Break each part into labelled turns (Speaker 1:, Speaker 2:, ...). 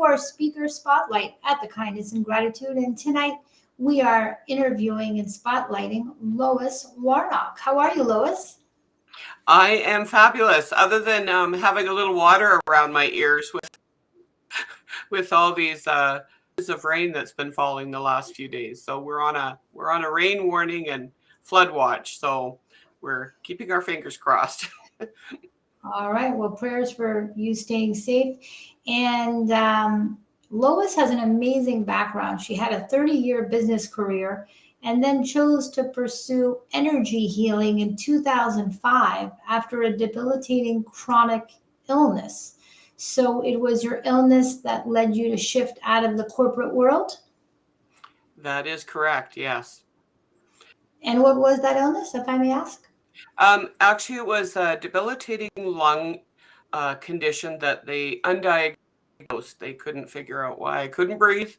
Speaker 1: to our speaker spotlight at the Kindness and Gratitude. And tonight we are interviewing and spotlighting Lois Warnock. How are you, Lois?
Speaker 2: I am fabulous, other than having a little water around my ears with all these of rain that's been falling the last few days. So we're on a rain warning and flood watch. So we're keeping our fingers crossed.
Speaker 1: All right. Well, prayers for you staying safe. And Lois has an amazing background. She had a 30-year business career and then chose to pursue energy healing in 2005 after a debilitating chronic illness. So it was your illness that led you to shift out of the corporate world?
Speaker 2: That is correct, yes.
Speaker 1: And what was that illness, if I may ask?
Speaker 2: Actually, it was a debilitating lung condition that they undiagnosed. They couldn't figure out why I couldn't breathe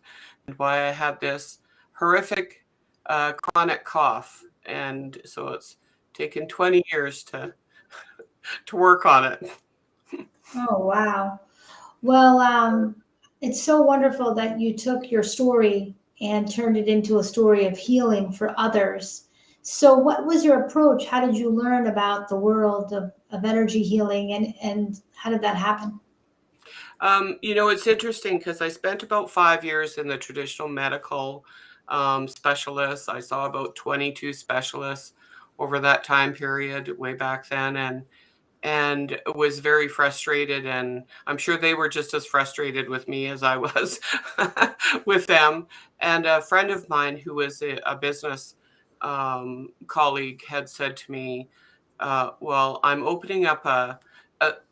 Speaker 2: and why I had this horrific chronic cough. And so it's taken 20 years to work on it.
Speaker 1: Oh, wow. Well, it's so wonderful that you took your story and turned it into a story of healing for others. So, what was your approach? How did you learn about the world of energy healing and how did that happen?
Speaker 2: It's interesting because I spent about 5 years in the traditional medical specialists. I saw about 22 specialists over that time period way back then, and was very frustrated, and I'm sure they were just as frustrated with me as I was with them. And a friend of mine who was a business colleague had said to me, well, I'm opening up a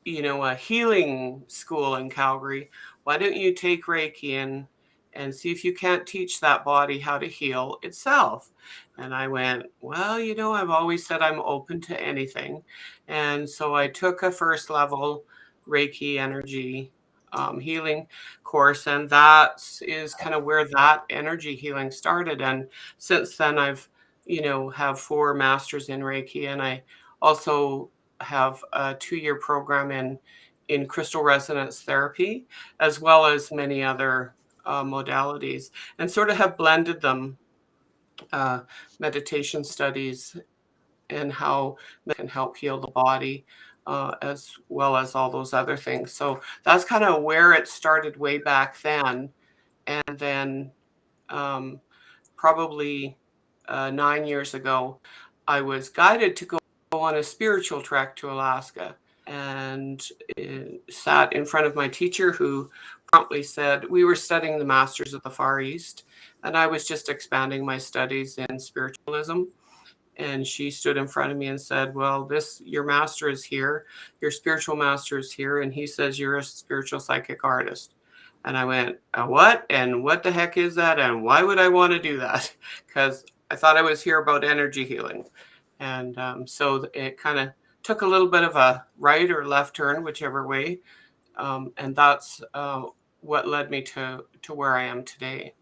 Speaker 2: healing school in Calgary. Why don't you take Reiki and see if you can't teach that body how to heal itself? And I went, well, I've always said I'm open to anything. And so I took a first level Reiki energy healing course, and that is kind of where that energy healing started. And since then, I've have 4 masters in Reiki, and I also have a 2-year program in crystal resonance therapy, as well as many other modalities, and sort of have blended them, meditation studies and how they can help heal the body, as well as all those other things. So that's kind of where it started way back then. And then probably 9 years ago, I was guided to go on a spiritual trek to Alaska, and sat in front of my teacher, who promptly said, we were studying the Masters of the Far East, and I was just expanding my studies in spiritualism. And she stood in front of me and said, well, your master is here, your spiritual master is here, and he says you're a spiritual psychic artist. And I went, what? And what the heck is that? And why would I want to do that? Because I thought I was here about energy healing. And so it kind of took a little bit of a right or left turn, whichever way. And that's what led me to where I am today.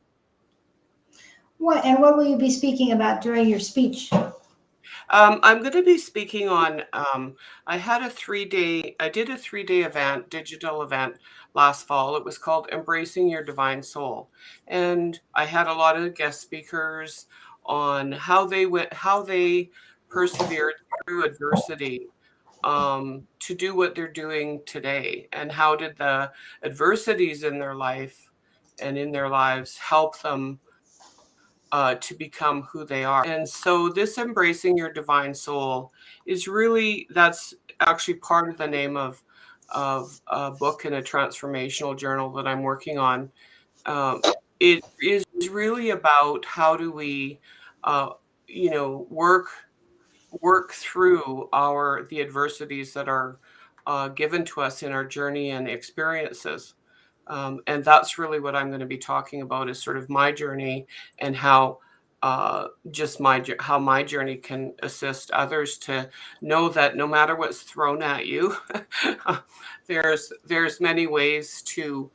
Speaker 1: What will you be speaking about during your speech?
Speaker 2: I'm going to be speaking on, I did a 3-day event, digital event last fall. It was called Embracing Your Divine Soul. And I had a lot of guest speakers on how they persevered through adversity to do what they're doing today, and how did the adversities in their life and in their lives help them to become who they are. And so this Embracing Your Divine Soul that's actually part of the name of a book and a transformational journal that I'm working on. It is really about how do we work through the adversities that are given to us in our journey and experiences. And that's really what I'm going to be talking about, is sort of my journey, and how how my journey can assist others to know that no matter what's thrown at you, there's many ways to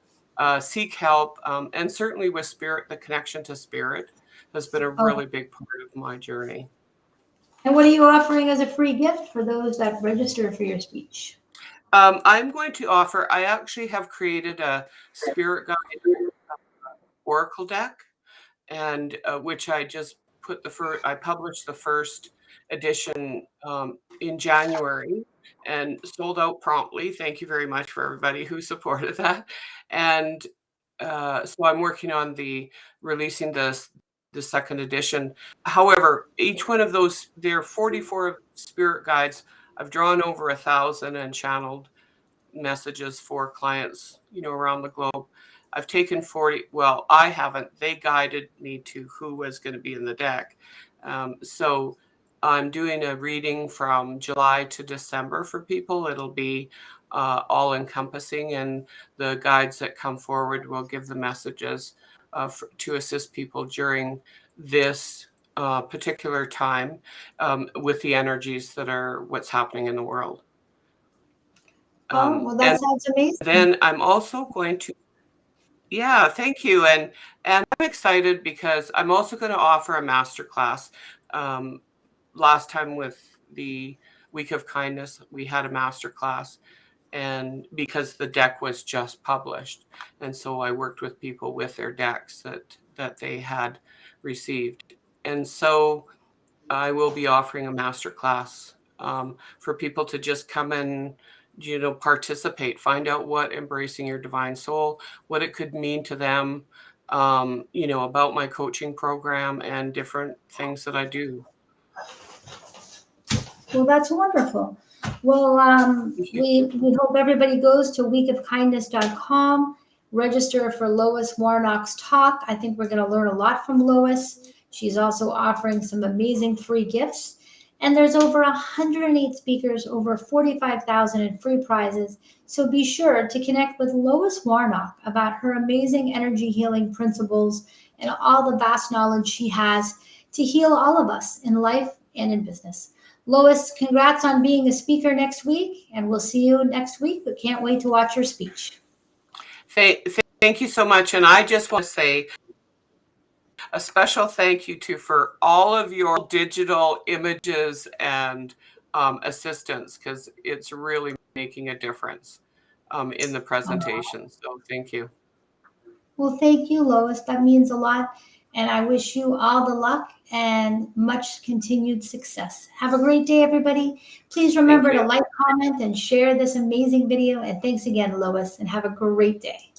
Speaker 2: seek help, and certainly with spirit, the connection to spirit has been a really big part of my journey.
Speaker 1: And what are you offering as a free gift for those that register for your speech?
Speaker 2: I'm going to offer, I actually have created a spirit guide oracle deck, and which I just put I published the first edition in January and sold out promptly. Thank you very much for everybody who supported that. And so I'm working on releasing the second edition. However, each one of those, there are 44 spirit guides. I've drawn over 1,000 and channeled messages for clients, around the globe. I've taken 40, well, I haven't, they guided me to who was going to be in the deck. So I'm doing a reading from July to December for people. It'll be all encompassing, and the guides that come forward will give the messages to assist people during this particular time with the energies that are what's happening in the world.
Speaker 1: Oh, well, that
Speaker 2: And
Speaker 1: sounds amazing.
Speaker 2: then I'm also going to, yeah, thank you. And I'm excited because I'm also going to offer a master class. Last time with the Week of Kindness, we had a master class, and because the deck was just published. And so I worked with people with their decks that they had received. And so I will be offering a master class for people to just come and participate, find out what embracing your divine soul, what it could mean to them, about my coaching program and different things that I do.
Speaker 1: Well, that's wonderful. Well, we hope everybody goes to weekofkindness.com, register for Lois Warnock's talk. I think we're going to learn a lot from Lois. She's also offering some amazing free gifts. And there's over 108 speakers, over 45,000 in free prizes. So be sure to connect with Lois Warnock about her amazing energy healing principles and all the vast knowledge she has to heal all of us in life and in business. Lois, congrats on being a speaker next week, and we'll see you next week, but can't wait to watch your speech.
Speaker 2: Thank you so much. And I just want to say a special thank you for all of your digital images and assistance, because it's really making a difference in the presentation. So thank you.
Speaker 1: Well, thank you, Lois. That means a lot. And I wish you all the luck and much continued success. Have a great day, everybody. Please remember to like, comment, and share this amazing video. And thanks again, Lois, and have a great day.